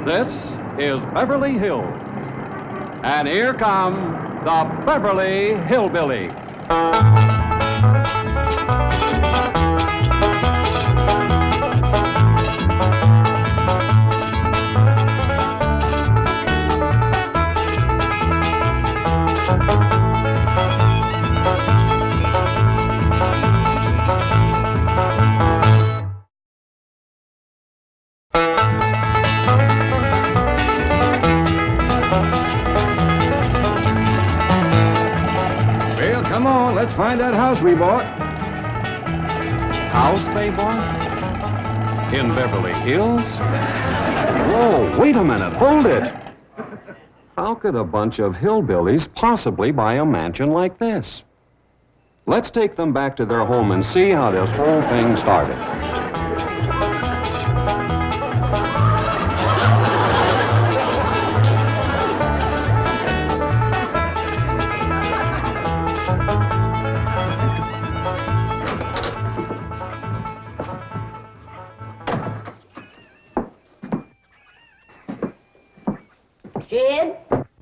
This is Beverly Hills. And here come the Beverly Hillbillies. Come on, let's find that house we bought. House they bought? In Beverly Hills? Whoa, wait a minute, hold it. How could a bunch of hillbillies possibly buy a mansion like this? Let's take them back to their home and see how this whole thing started. Jed,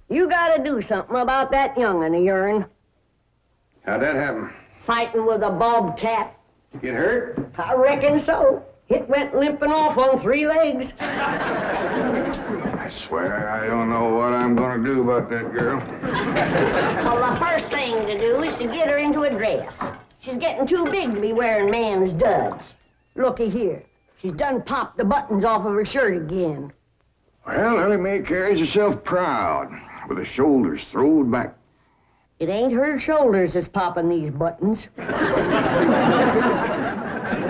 you gotta do something about that young'un of yourn. How'd that happen? Fighting with a bobcat. Get hurt? I reckon so. It went limping off on 3 legs. I swear, I don't know what I'm gonna do about that girl. Well, the first thing to do is to get her into a dress. She's getting too big to be wearing man's duds. Looky here. She's done popped the buttons off of her shirt again. Well, Ellie Mae carries herself proud, with her shoulders throwed back. It ain't her shoulders that's popping these buttons.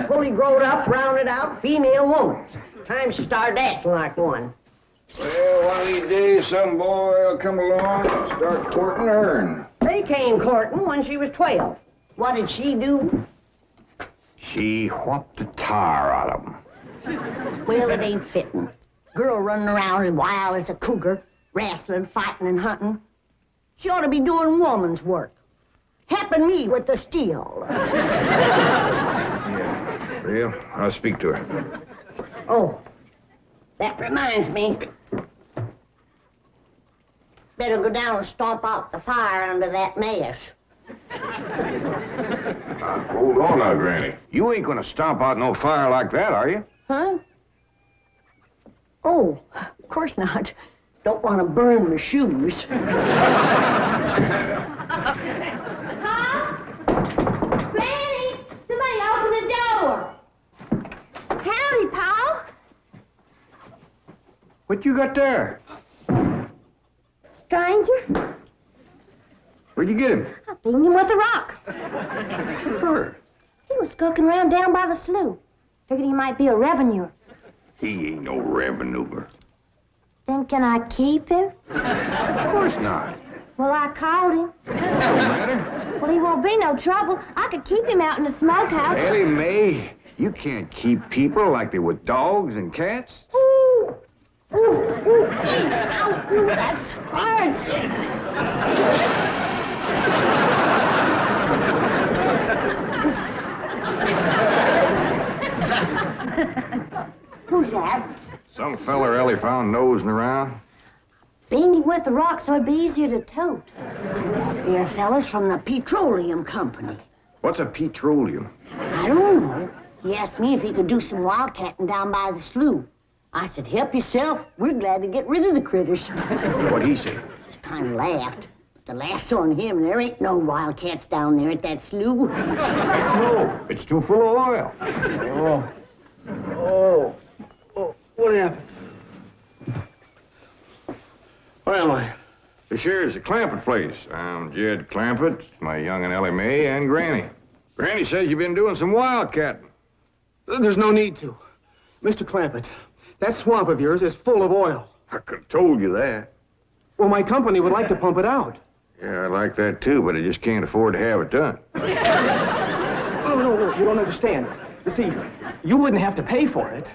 Fully growed up, rounded out, female woman. Time she started acting like one. Well, one of these days, some boy will come along and start courting her. They came courting when she was 12. What did she do? She whopped the tar out of him. Well, it ain't fitting. Girl running around as wild as a cougar, wrestling, fighting, and hunting. She ought to be doing woman's work. Helping me with the steel. Yeah, real? I'll speak to her. Oh, that reminds me. Better go down and stomp out the fire under that mess. Hold on now, Granny. You ain't gonna stomp out no fire like that, are you? Huh? Oh, of course not. Don't want to burn my shoes. Pa? Granny, somebody open the door. Howdy, Pa. What you got there? Stranger, Where'd you get him? I beat him with a rock. What for? He was skulking around down by the slough. Figured he might be a revenuer. He ain't no revenuer. Then can I keep him? Of course not. Well, I caught him. Don't matter. Well, he won't be no trouble. I could keep him out in the smokehouse. Ellie Mae, you can't keep people like they were dogs and cats. Ooh, ooh, ooh, ow, ooh, that hurts. Who's that? Some feller Ellie found nosing around. Beat him with a rock so it'd be easier to tote. Dear fellas from the petroleum company. What's a petroleum? I don't know. He asked me if he could do some wildcatting down by the slough. I said, help yourself. We're glad to get rid of the critters. What'd he say? Just kind of laughed. But the laugh's on him. There ain't no wildcats down there at that slough. No, it's too full of oil. Oh, what happened? Where am I? This here's the Clampett place. I'm Jed Clampett, my young'un Ellie Mae, and Granny. Granny says you've been doing some wildcatting. There's no need to. Mr. Clampett, that swamp of yours is full of oil. I could have told you that. Well, my company would like to pump it out. Yeah, I like that too, but I just can't afford to have it done. No, you don't understand. You see, you wouldn't have to pay for it.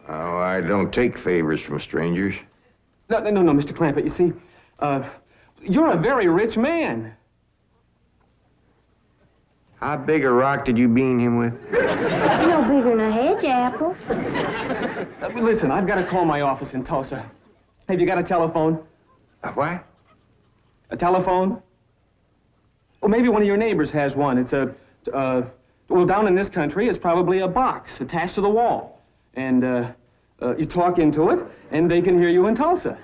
Oh, I don't take favors from strangers. No, Mr. Clampett, you see, you're a very rich man. How big a rock did you bean him with? No bigger than a hedge apple. Listen, I've got to call my office in Tulsa. Have you got a telephone? A what? A telephone? Well, maybe one of your neighbors has one. It's well, down in this country, it's probably a box attached to the wall. And, you talk into it, and they can hear you in Tulsa.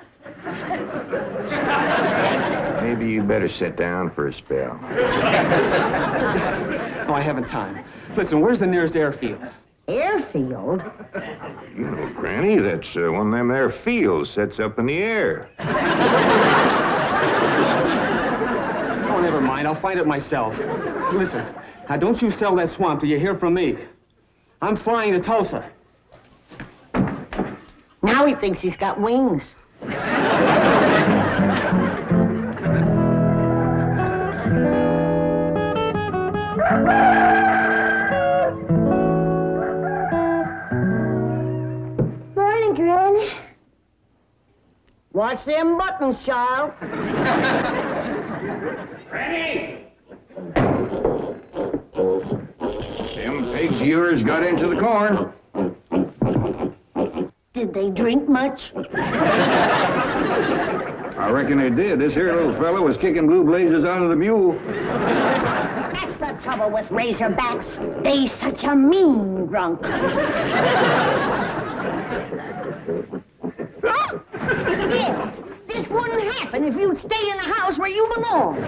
Maybe you better sit down for a spell. Oh, I haven't time. Listen, where's the nearest airfield? Airfield? You know, Granny, that's one of them there fields sets up in the air. Oh, never mind. I'll find it myself. Listen, now don't you sell that swamp till you hear from me. I'm flying to Tulsa. Now he thinks he's got wings. Morning, Granny. Watch them buttons, child. Granny! Them pigs of yours got into the corn. Did they drink much? I reckon they did. This here little fellow was kicking blue blazes out of the mule. That's the trouble with razorbacks. They such a mean drunk. Yeah, this wouldn't happen if you'd stay in the house where you belong.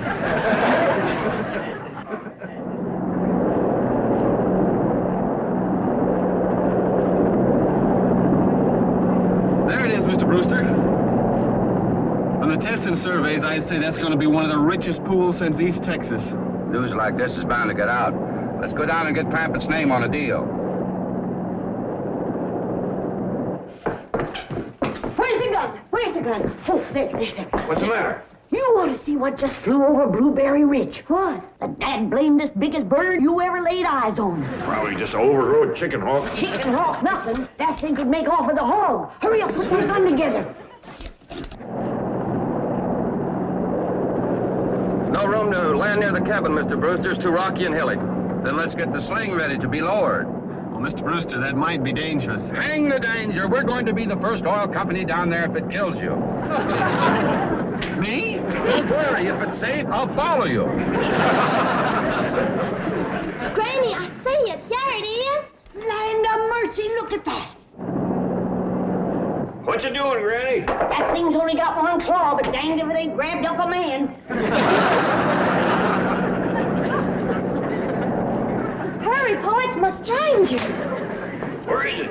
There it is, Mr. Brewster. On the tests and surveys, I'd say that's going to be one of the richest pools since East Texas. News like this is bound to get out. Let's go down and get Clampetts' name on a deal. Where's the gun? Where's the gun? Oh, there. What's the matter? You want to see what just flew over Blueberry Ridge? What? The dad-blamedest biggest bird you ever laid eyes on. Probably just an overgrown chicken hawk. Chicken hawk, nothing. That thing could make off with a hog. Hurry up, put that gun together. No room to land near the cabin, Mr. Brewster. It's too rocky and hilly. Then let's get the sling ready to be lowered. Well, Mr. Brewster, that might be dangerous. Hang the danger. We're going to be the first oil company down there if it kills you. Me? Don't worry. If it's safe, I'll follow you. Granny, I see it. Here it is. Land of mercy, look at that. What you doing, Granny? That thing's only got one claw, but danged if it ain't grabbed up a man. Hurry, Pa, it's my stranger. Where is it?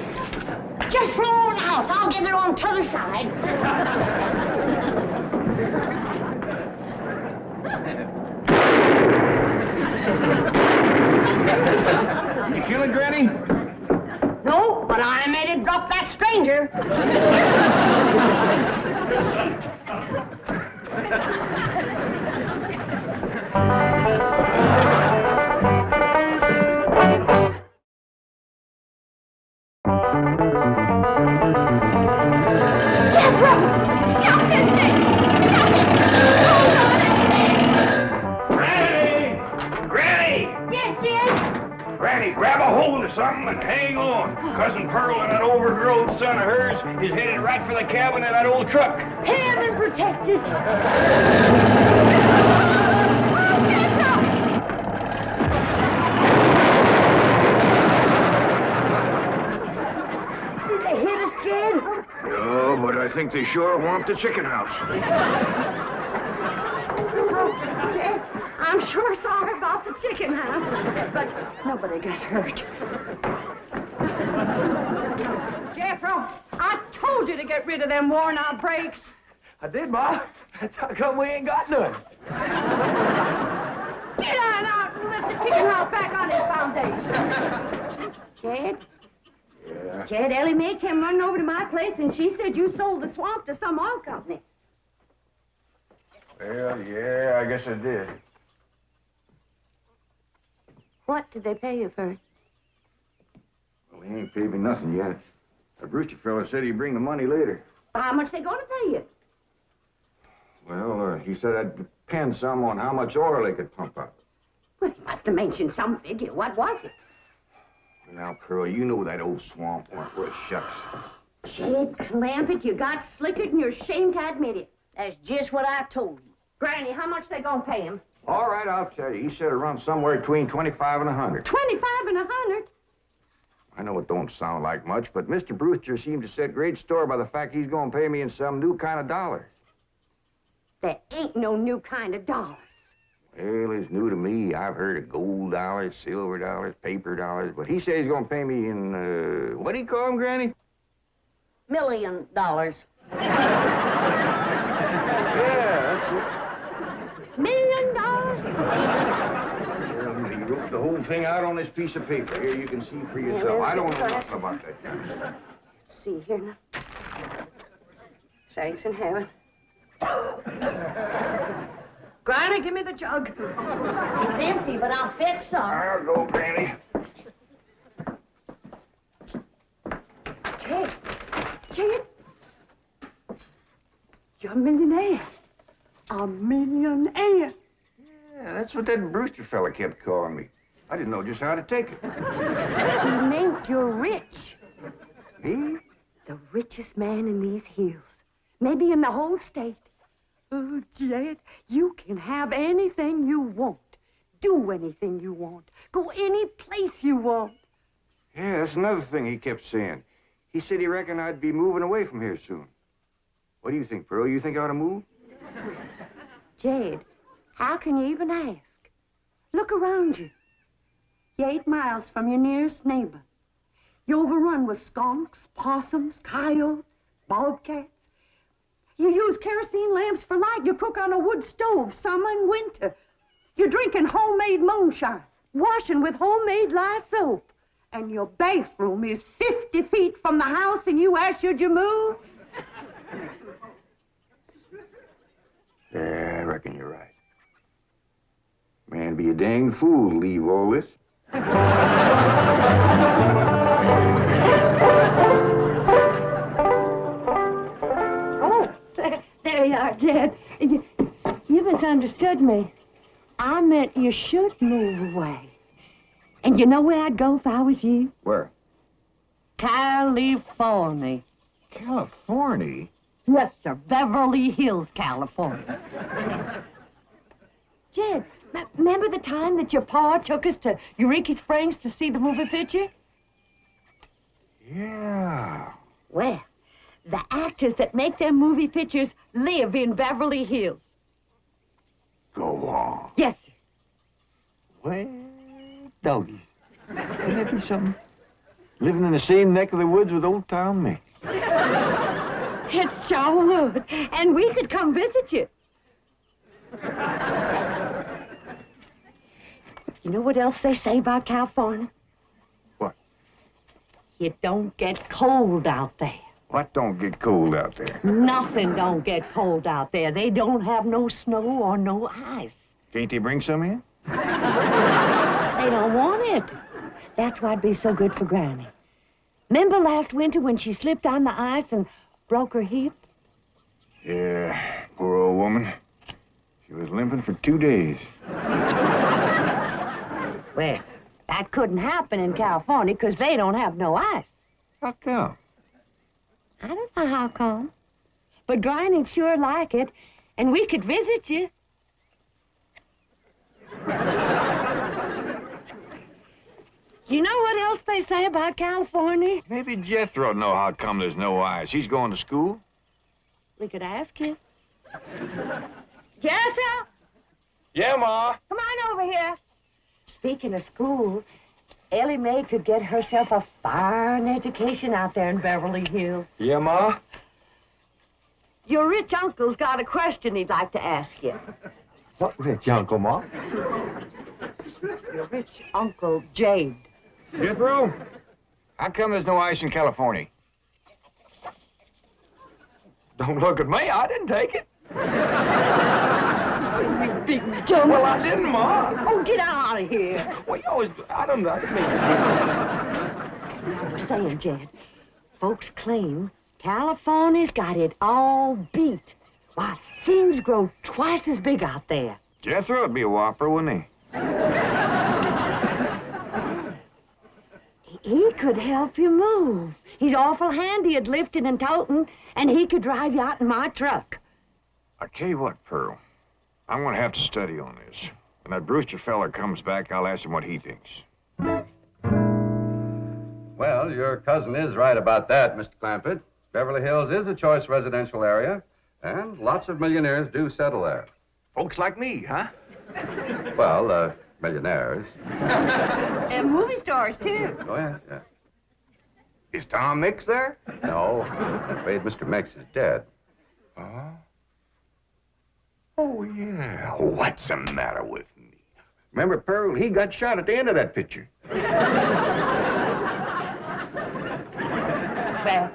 Just flew over the house. I'll get it on t'other side. You kill it, Granny? No, but I made it drop that stranger. Granny, grab a hold of something and hang on. Cousin Pearl and that overgrown son of hers is headed right for the cabin of that old truck. Heaven protect us. Did they hit us, Jed? No, but I think they sure want the chicken house. Oh, Jed, I'm sure sorry about the chicken house, but nobody got hurt. Jeffro, I told you to get rid of them worn-out brakes. I did, Ma. That's how come we ain't got none. Get on out and lift the chicken house back on its foundation. Jed? Yeah. Jed, Ellie Mae came running over to my place, and she said you sold the swamp to some oil company. Well, yeah, I guess I did. What did they pay you for it? Well, he ain't paid me nothing yet. The Brewster fella said he'd bring the money later. How much they gonna pay you? Well, he said I'd depend some on how much oil they could pump out. Well, he must have mentioned some figure. What was it? Now, Pearl, you know that old swamp weren't worth shucks. Jed Clampett, you got slicker than you're ashamed to admit it. That's just what I told you. Granny, how much they gonna pay him? All right, I'll tell you. He said it runs somewhere between 25 and 100. 25 and 100? I know it don't sound like much, but Mr. Brewster seemed to set great store by the fact he's going to pay me in some new kind of dollar. There ain't no new kind of dollars. Well, it's new to me. I've heard of gold dollars, silver dollars, paper dollars, but he said he's going to pay me in, what do you call them, Granny? $1 million. Yeah, that's $1 million? it. He wrote the whole thing out on this piece of paper. Here, you can see for yourself. I don't know nothing about that kind of stuff. Let's see here now. Thanks in heaven. Granny, give me the jug. It's empty, but I'll fetch some. I'll go, Granny. Jed, you're a millionaire. A millionaire. Yeah, that's what that Brewster fella kept calling me. I didn't know just how to take it. He meant you're rich. Me? The richest man in these hills. Maybe in the whole state. Oh, Jed, you can have anything you want. Do anything you want. Go any place you want. Yeah, that's another thing he kept saying. He said he reckoned I'd be moving away from here soon. What do you think, Pearl? You think I ought to move? Jed, how can you even ask? Look around you. You're 8 miles from your nearest neighbor. You're overrun with skunks, possums, coyotes, bobcats. You use kerosene lamps for light. You cook on a wood stove, summer and winter. You're drinking homemade moonshine, washing with homemade lye soap. And your bathroom is 50 feet from the house, and you ask, should you move? Yeah, I reckon you're right. Man, be a dang fool to leave all this. Oh, there you are, Jed. You misunderstood me. I meant you should move away. And you know where I'd go if I was you? Where? California. California? Yes, sir. Beverly Hills, California. Jed, remember the time that your pa took us to Eureka Springs to see the movie picture? Yeah. Well, the actors that make them movie pictures live in Beverly Hills. Go on. Yes, sir. Well, doggies. Wouldn't that be something? Living in the same neck of the woods with old Tom me. It sure would. And we could come visit you. You know what else they say about California? What? It don't get cold out there. What don't get cold out there? Nothing don't get cold out there. They don't have no snow or no ice. Can't they bring some in? They don't want it. That's why'd be so good for Granny. Remember last winter when she slipped on the ice and broke her hip? Yeah, poor old woman. She was limping for 2 days. Well, that couldn't happen in California because they don't have no ice. How come? I don't know how come. But Granny'd sure like it, and we could visit you. You know what else they say about California? Maybe Jethro'd know how come there's no ice. He's going to school. We could ask him. Jethro, Yeah, Ma. come on over here. Speaking of school, Ellie Mae could get herself a fine education out there in Beverly Hills. Yeah, Ma? Your rich uncle's got a question he'd like to ask you. What rich uncle, Ma? Your rich Uncle Jade. Jethro? How come there's no ice in California? Don't look at me. I didn't take it. You big dumb. Well, I didn't, Ma. Oh, get out of here. Well, you always... I didn't mean... I was saying, Jed, folks claim California's got it all beat. Why, things grow twice as big out there. Jethro would be a whopper, wouldn't he? He could help you move. He's awful handy at lifting and toting, and he could drive you out in my truck. I'll tell you what, Pearl. I'm gonna have to study on this. When that Brewster fella comes back, I'll ask him what he thinks. Well, your cousin is right about that, Mr. Clampett. Beverly Hills is a choice residential area, and lots of millionaires do settle there. Folks like me, huh? Well, millionaires. And movie stars, too. Oh, yes, yes. Is Tom Mix there? No, I'm afraid Mr. Mix is dead. Oh? Oh, yeah. What's the matter with me? Remember, Pearl, he got shot at the end of that picture. Well,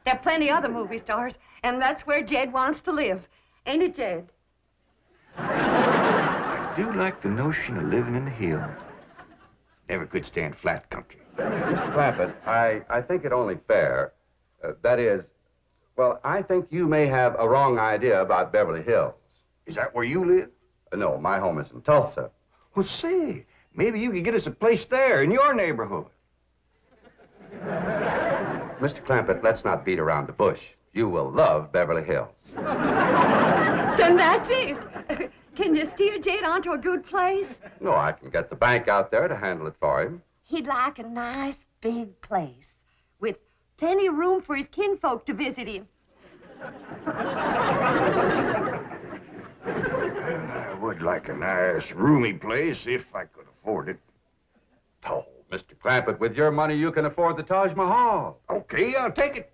there are plenty other movie stars, and that's where Jed wants to live. Ain't it, Jed? I do like the notion of living in the hills. Never could stand flat country. Mr. Clampett, I think it only fair. That is, well, I think you may have a wrong idea about Beverly Hills. Is that where you live? No, my home is in Tulsa. Well, say, maybe you could get us a place there in your neighborhood. Mr. Clampett, let's not beat around the bush. You will love Beverly Hills. Then that's it. Can you steer Jed onto a good place? No, I can get the bank out there to handle it for him. He'd like a nice big place with plenty of room for his kinfolk to visit him. I would like a nice, roomy place if I could afford it. Oh, Mr. Clampett, with your money, you can afford the Taj Mahal. Okay, I'll take it.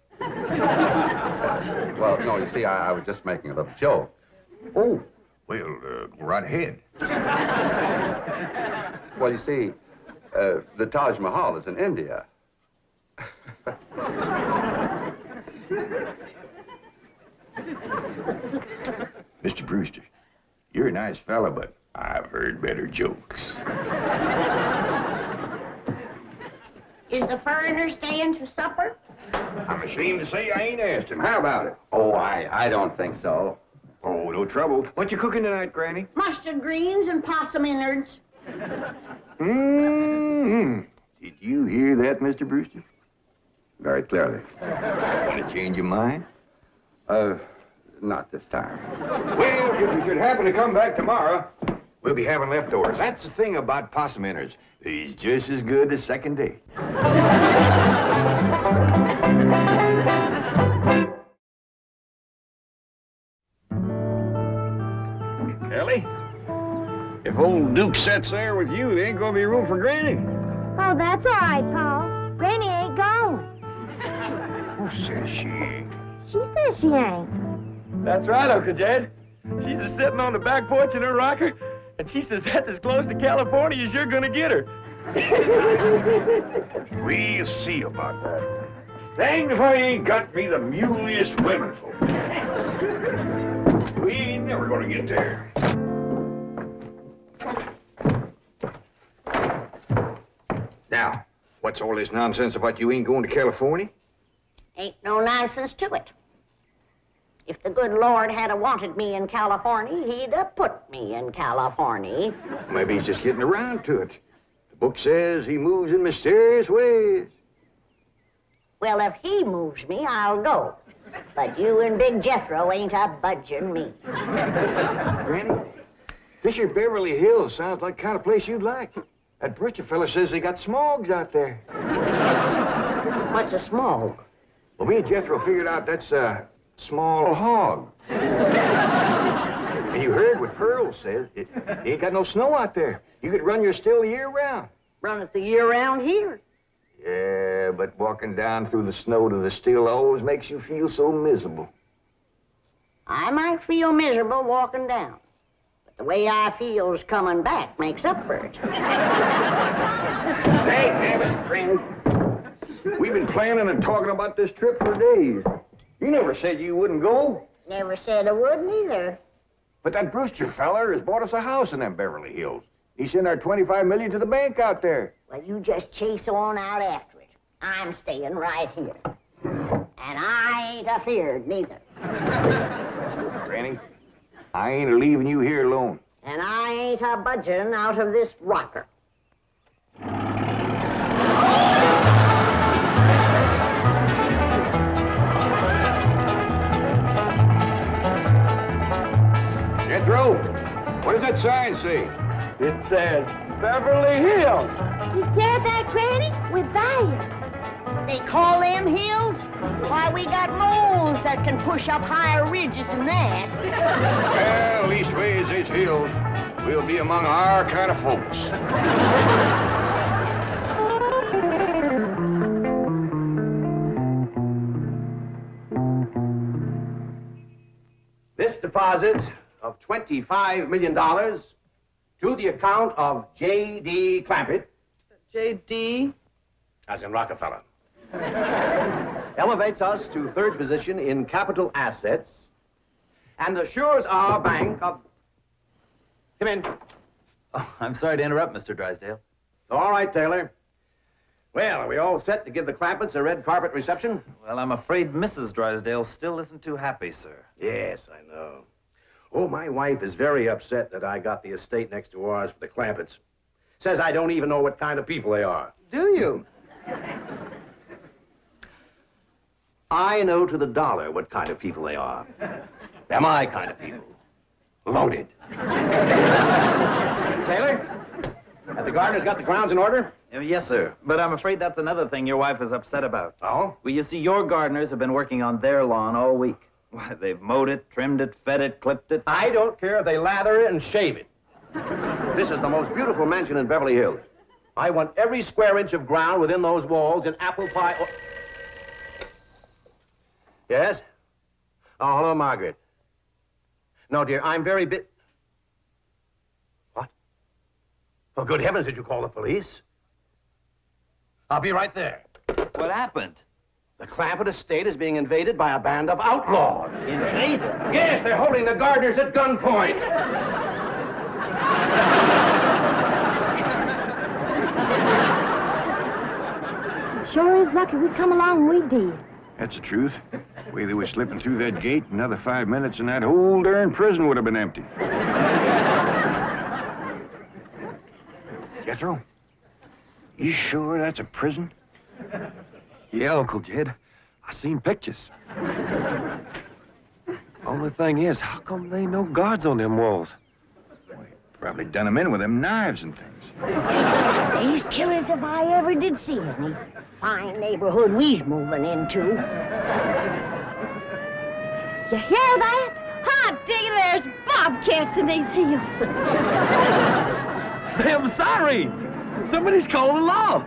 Well, no, you see, I was just making a little joke. Oh, well, go right ahead. Well, you see, the Taj Mahal is in India. Mr. Brewster, you're a nice fella, but I've heard better jokes. Is the foreigner staying to supper? I'm ashamed to say I ain't asked him. How about it? Oh, I don't think so. Oh, no trouble. What you cooking tonight, Granny? Mustard greens and possum innards. Mm-hmm. Did you hear that, Mr. Brewster? Very clearly. Want to change your mind? Not this time. Well, if you should happen to come back tomorrow, we'll be having leftovers. That's the thing about possum innards. He's just as good the second day. Ellie, if old Duke sits there with you, there ain't gonna be room for Granny. Oh, that's all right, Paul. Granny ain't gone. Who says she ain't? She says she ain't. That's right, Uncle Jed. She's just sitting on the back porch in her rocker, and she says that's as close to California as you're gonna get her. We'll see about that. Dang if I ain't got me the muliest women folk. We ain't never gonna get there. Now, what's all this nonsense about you ain't going to California? Ain't no nonsense to it. If the good Lord had wanted me in California, he'd have put me in California. Maybe he's just getting around to it. The book says he moves in mysterious ways. Well, if he moves me, I'll go. But you and Big Jethro ain't a budging me. Granny, this here Beverly Hills sounds like the kind of place you'd like. That Brewster fella says they got smogs out there. What's a smog? Well, me and Jethro figured out that's a small hog. And you heard what Pearl said. It ain't got no snow out there. You could run your still year round. Run it the year round here. Yeah, but walking down through the snow to the still always makes you feel so miserable. I might feel miserable walking down, but the way I feels coming back makes up for it. Hey, damn it, Granny. We've been planning and talking about this trip for days. You never said you wouldn't go. Never said I wouldn't either. But that Brewster feller has bought us a house in them Beverly Hills. He sent our $25 million to the bank out there. Well, you just chase on out after it. I'm staying right here. And I ain't afeared neither. Granny, I ain't leaving you here alone. And I ain't a budging out of this rocker. that sign say? It says Beverly Hills. You hear that, Granny? We're there. They call them hills? Why, we got moles that can push up higher ridges than that. Well, leastways, it's hills. We'll be among our kind of folks. This deposit of $25 million to the account of J.D. Clampett. J.D.? As in Rockefeller. Elevates us to third position in capital assets and assures our bank of... Come in. Oh, I'm sorry to interrupt, Mr. Drysdale. All right, Taylor. Well, are we all set to give the Clampetts a red carpet reception? Well, I'm afraid Mrs. Drysdale still isn't too happy, sir. Yes, I know. Oh, my wife is very upset that I got the estate next to ours for the Clampetts. Says I don't even know what kind of people they are. Do you? I know to the dollar what kind of people they are. They're my kind of people. Loaded. Taylor, have the gardeners got the grounds in order? Yes, sir. But I'm afraid that's another thing your wife is upset about. Oh? Well, you see, your gardeners have been working on their lawn all week. Why, they've mowed it, trimmed it, fed it, clipped it. I don't care if they lather it and shave it. This is the most beautiful mansion in Beverly Hills. I want every square inch of ground within those walls in apple pie... Oh. Yes? Oh, hello, Margaret. No, dear, I'm very What? Oh, good heavens, did you call the police? I'll be right there. What happened? The Clampett estate is being invaded by a band of outlaws. Invaded? Yes, they're holding the gardeners at gunpoint. Sure is lucky we come along when we did. That's the truth. The way they were slipping through that gate, another 5 minutes and that whole darn prison would have been empty. Jethro, you sure that's a prison? Yeah, Uncle Jed. I seen pictures. Only thing is, how come there ain't no guards on them walls? Probably done them in with them knives and things. These killers if I ever did see any. Fine neighborhood we's moving into. You hear that? Hot diggity, there's bobcats in these hills. Them sirens! Somebody's calling the law.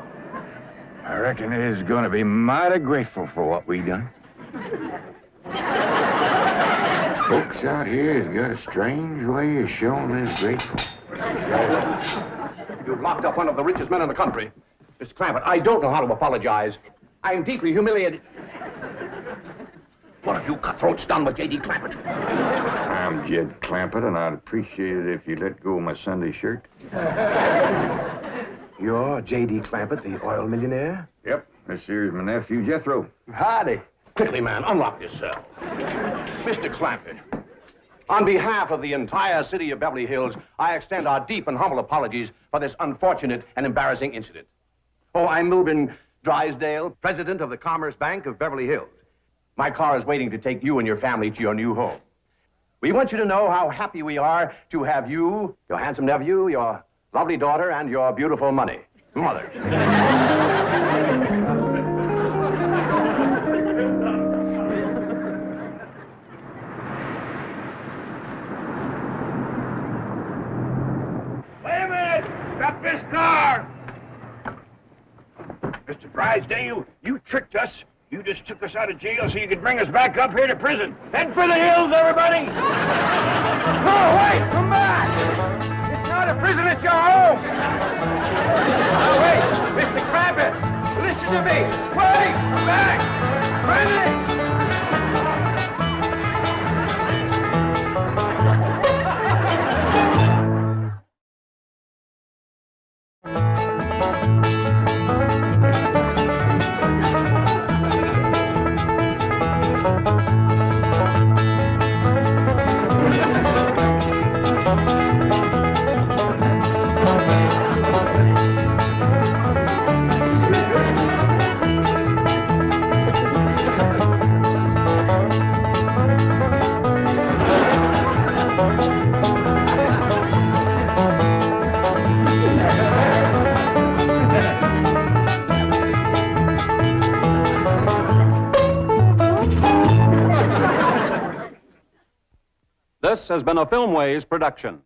I reckon they's gonna be mighty grateful for what we done. Folks out here has got a strange way of showing they're grateful. You've locked up one of the richest men in the country. Mr. Clampett, I don't know how to apologize. I am deeply humiliated. What have you cutthroats done with J.D. Clampett? I'm Jed Clampett, and I'd appreciate it if you let go of my Sunday shirt. You're J.D. Clampett, the oil millionaire? Yep. This here's my nephew, Jethro. Howdy. Quickly, man, unlock this cell. Mr. Clampett, on behalf of the entire city of Beverly Hills, I extend our deep and humble apologies for this unfortunate and embarrassing incident. Oh, I'm Milburn Drysdale, president of the Commerce Bank of Beverly Hills. My car is waiting to take you and your family to your new home. We want you to know how happy we are to have you, your handsome nephew, your lovely daughter, and your beautiful mother. Wait a minute! Stop this car! Mr. Drysdale, you tricked us. You just took us out of jail so you could bring us back up here to prison. Head for the hills, everybody! No, wait! Come back! It's not a prison, it's your home! Now, wait! Mr. Clampett, listen to me! Wait! Come back! Friendly! This has been a Filmways production.